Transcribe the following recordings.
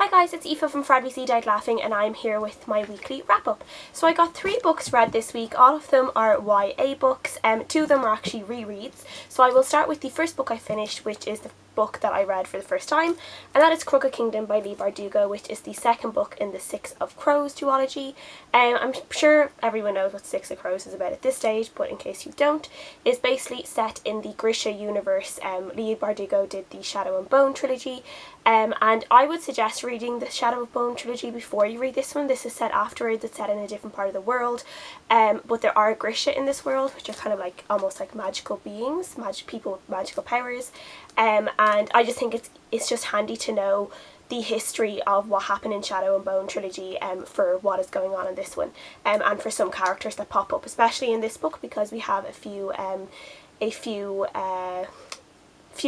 Hi guys, it's Aoife from Fred We See Died Laughing and I'm here with my weekly wrap up. So I got 3 books read this week. All of them are YA books, 2 of them are actually rereads. So I will start with the first book I finished, which is the book that I read for the first time, and that is Kruger Kingdom by Leigh Bardugo, which is the second book in the Six of Crows duology. I'm sure everyone knows what Six of Crows is about at this stage, but in case you don't, it's basically set in the Grishaverse. Leigh Bardugo did the Shadow and Bone trilogy, and I would suggest reading the Shadow and Bone trilogy before you read this one. This is set afterwards, it's set in a different part of the world, but there are Grisha in this world, which are kind of like almost like magical beings, people with magical powers, and I just think it's just handy to know the history of what happened in Shadow and Bone trilogy for what is going on in this one, and for some characters that pop up, especially in this book, because we have a few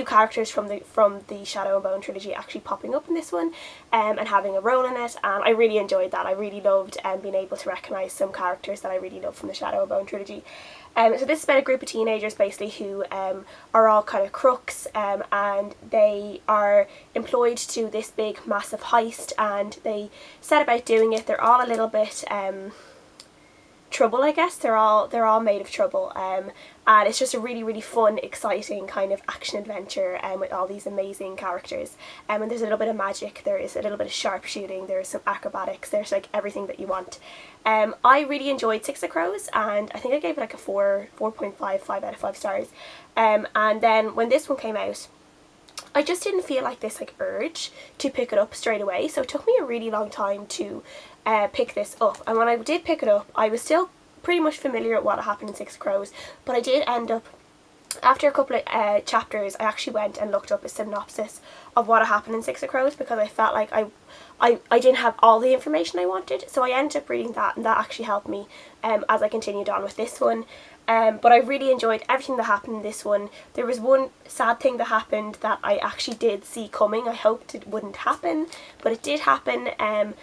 characters from the Shadow and Bone trilogy actually popping up in this one, and having a role in it, and I really enjoyed that. I really loved being able to recognise some characters that I really love from the Shadow and Bone trilogy. So this is about a group of teenagers basically who are all kind of crooks, and they are employed to do this big massive heist, and they set about doing it. They're all a little bit trouble, I guess. They're all made of trouble, and it's just a really fun, exciting kind of action adventure with all these amazing characters, and there's a little bit of magic, there is a little bit of sharpshooting, there's some acrobatics, there's like everything that you want. I really enjoyed Six of Crows, and I think I gave it like a 4.5 5 out of 5 stars, and then when this one came out, I just didn't feel like this like urge to pick it up straight away, so it took me a really long time to pick this up. And when I did pick it up, I was still pretty much familiar with what happened in Six of Crows, but I did end up, after a couple of chapters, I actually went and looked up a synopsis of what happened in Six of Crows, because I felt like I didn't have all the information I wanted, so I ended up reading that, and that actually helped me as I continued on with this one. But I really enjoyed everything that happened in this one. There was one sad thing that happened that I actually did see coming. I hoped it wouldn't happen, but it did happen, and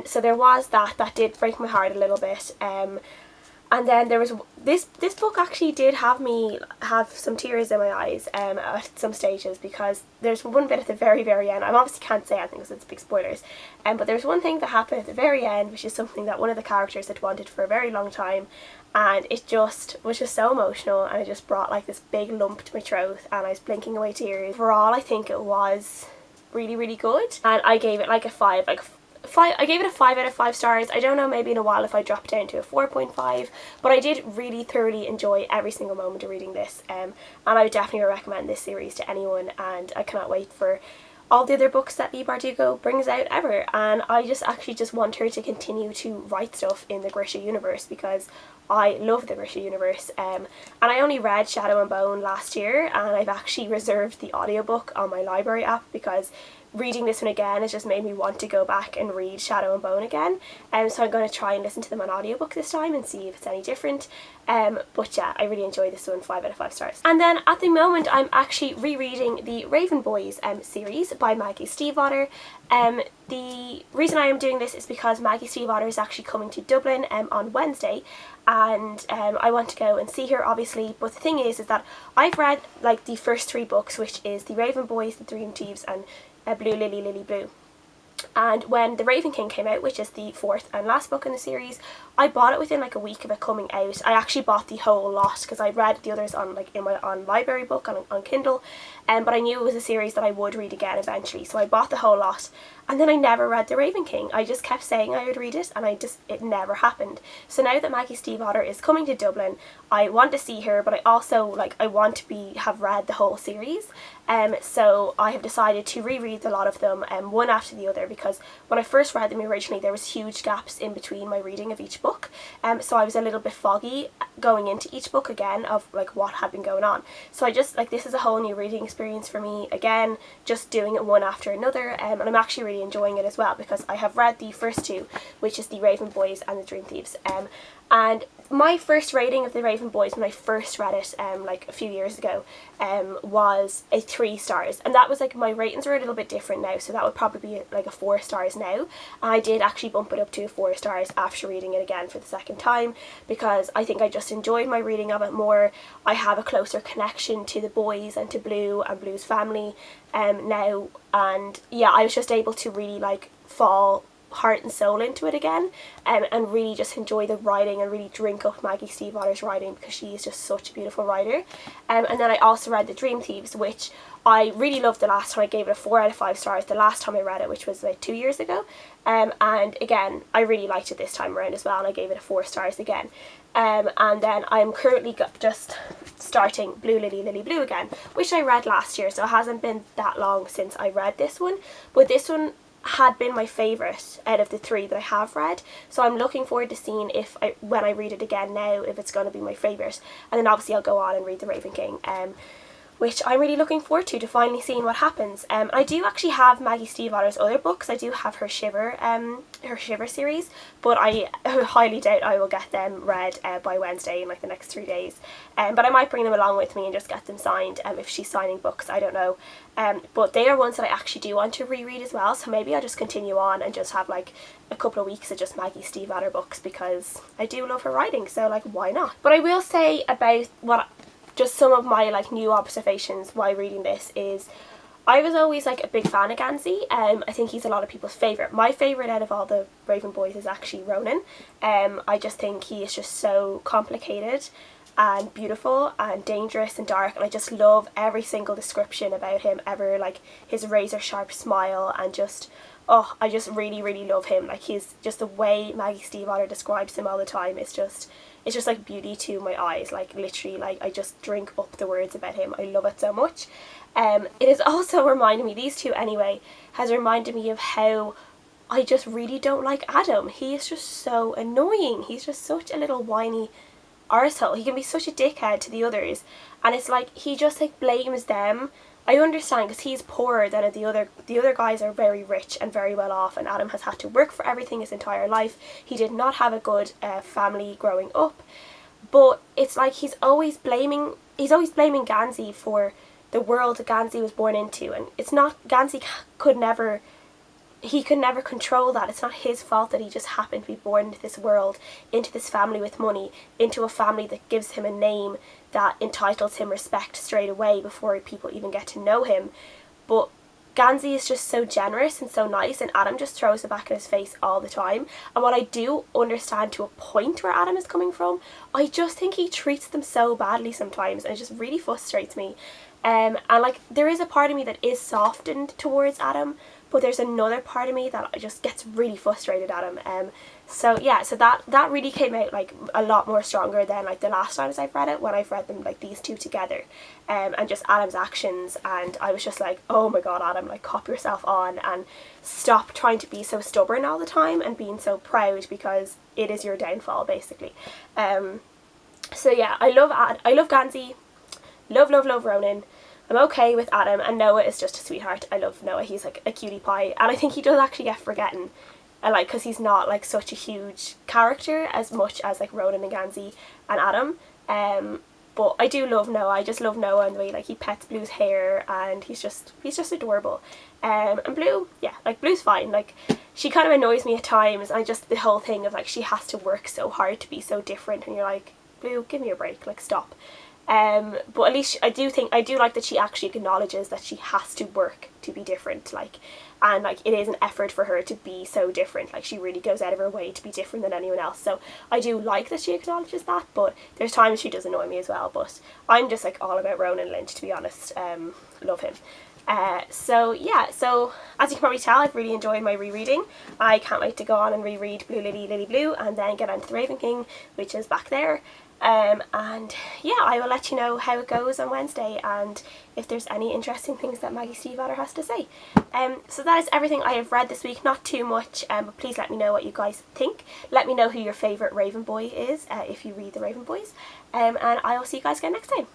so there was that did break my heart a little bit. And then there was this book actually did have some tears in my eyes at some stages, because there's one bit at the very end. I obviously can't say anything because it's big spoilers, but there's one thing that happened at the very end, which is something that one of the characters had wanted for a very long time, and it just was just so emotional, and it just brought like this big lump to my throat, and I was blinking away tears. Overall, I think it was really good, and I gave it like a 5, I gave it a 5 out of 5 stars. I don't know, maybe in a while if I drop down to a 4.5, but I did really thoroughly enjoy every single moment of reading this, and I would definitely recommend this series to anyone, and I cannot wait for all the other books that Leigh Bardugo brings out ever, and I just want her to continue to write stuff in the Grisha universe, because I love the Grisha universe, and I only read Shadow and Bone last year, and I've actually reserved the audiobook on my library app, because reading this one again has just made me want to go back and read Shadow and Bone again, so I'm going to try and listen to them on audiobook this time and see if it's any different. But yeah, I really enjoyed this one, 5 out of 5 stars. And then at the moment I'm actually rereading the Raven Boys series by Maggie Stiefvater. The reason I am doing this is because Maggie Stiefvater is actually coming to Dublin on Wednesday, and I want to go and see her, obviously, but the thing is that I've read like the first 3 books, which is the Raven Boys, the Dream Thieves, and Blue Lily Lily Blue. And when The Raven King came out, which is the 4th and last book in the series, I bought it within like a week of it coming out. I actually bought the whole lot because I read the others on like in my library book on Kindle, but I knew it was a series that I would read again eventually, so I bought the whole lot. And then I never read The Raven King. I just kept saying I would read it, and it never happened. So now that Maggie Stiefvater is coming to Dublin, I want to see her, but I also I want to have read the whole series. So I have decided to reread a lot of them, one after the other, because when I first read them originally, there was huge gaps in between my reading of each book. So I was a little bit foggy going into each book again of like what had been going on. So I just this is a whole new reading experience for me again, just doing it one after another, and I'm actually really enjoying it as well, because I have read the first 2, which is the Raven Boys and the Dream Thieves, And my first rating of The Raven Boys when I first read it, like a few years ago, was a 3 stars. And that was like, my ratings are a little bit different now, so that would probably be like a 4 stars now. And I did actually bump it up to 4 stars after reading it again for the second time, because I think I just enjoyed my reading of it more. I have a closer connection to the boys and to Blue and Blue's family now. And yeah, I was just able to really like fall heart and soul into it again, and really just enjoy the writing and really drink up Maggie Stiefvater's writing, because she is just such a beautiful writer. And then I also read The Dream Thieves, which I really loved the last time. I gave it a 4 out of 5 stars the last time I read it, which was like 2 years ago. And again, I really liked it this time around as well, and I gave it a 4 stars again. And then I'm currently just starting Blue Lily Lily Blue again, which I read last year, so it hasn't been that long since I read this one. But this one had been my favourite out of the 3 that I have read, so I'm looking forward to seeing if when I read it again now, if it's going to be my favourite. And then obviously I'll go on and read The Raven King, which I'm really looking forward to finally seeing what happens. I do actually have Maggie Stiefvater's other books. I do have her Shiver series, but I highly doubt I will get them read by Wednesday in like the next 3 days. But I might bring them along with me and just get them signed if she's signing books, I don't know. But they are ones that I actually do want to reread as well, so maybe I'll just continue on and just have like a couple of weeks of just Maggie Stiefvater books, because I do love her writing, so like why not. But I will say about just some of my like new observations while reading this is, I was always like a big fan of Gansey. I think he's a lot of people's favourite. My favourite out of all the Raven Boys is actually Ronan. I just think he is just so complicated and beautiful and dangerous and dark, and I just love every single description about him ever, like his razor sharp smile, and just, oh, I just really love him. Like he's just, the way Maggie Stiefvater describes him all the time, it's just like beauty to my eyes. Like literally, like I just drink up the words about him. I love it so much. It has also reminded me, these two anyway, has reminded me of how I just really don't like Adam. He is just so annoying. He's just such a little whiny arsehole. He can be such a dickhead to the others, and it's like he just like blames them. I understand, because he's poorer than the other guys are very rich and very well off, and Adam has had to work for everything his entire life. He did not have a good family growing up, but it's like he's always blaming Gansey for the world that Gansey was born into, and it's not, Gansey could never control that. It's not his fault that he just happened to be born into this world, into this family with money, into a family that gives him a name that entitles him respect straight away before people even get to know him. But Gansey is just so generous and so nice, and Adam just throws it back in his face all the time. And while I do understand to a point where Adam is coming from, I just think he treats them so badly sometimes, and it just really frustrates me. And like, there is a part of me that is softened towards Adam, but there's another part of me that just gets really frustrated at him. So yeah, so that really came out like a lot more stronger than like the last times I've read it, when I've read them like these two together, and just Adam's actions, and I was just like, oh my god, Adam, like cop yourself on and stop trying to be so stubborn all the time and being so proud, because it is your downfall basically. So yeah, I love Gansey, love Ronan. I'm okay with Adam, and Noah is just a sweetheart. I love Noah. He's like a cutie pie, and I think he does actually get forgotten, like, because he's not like such a huge character as much as like Ronan and Gansey and Adam. But I do love Noah. I just love Noah and the way like he pets Blue's hair, and he's just adorable. And Blue, yeah, like Blue's fine. Like, she kind of annoys me at times, and just the whole thing of like she has to work so hard to be so different, and you're like, Blue, give me a break, like stop. But at least I do like that she actually acknowledges that she has to work to be different, like, and like it is an effort for her to be so different. Like, she really goes out of her way to be different than anyone else, so I do like that she acknowledges that. But there's times she does annoy me as well, but I'm just like all about Ronan Lynch, to be honest. Love him. So yeah, so as you can probably tell, I've really enjoyed my rereading. I can't wait to go on and reread Blue Lily Lily Blue, and then get on to The Raven King, which is back there. And yeah, I will let you know how it goes on Wednesday, and if there's any interesting things that Maggie Stiefvater has to say. So that is everything I have read this week. Not too much, but please let me know what you guys think. Let me know who your favourite Raven Boy is, if you read The Raven Boys. And I will see you guys again next time.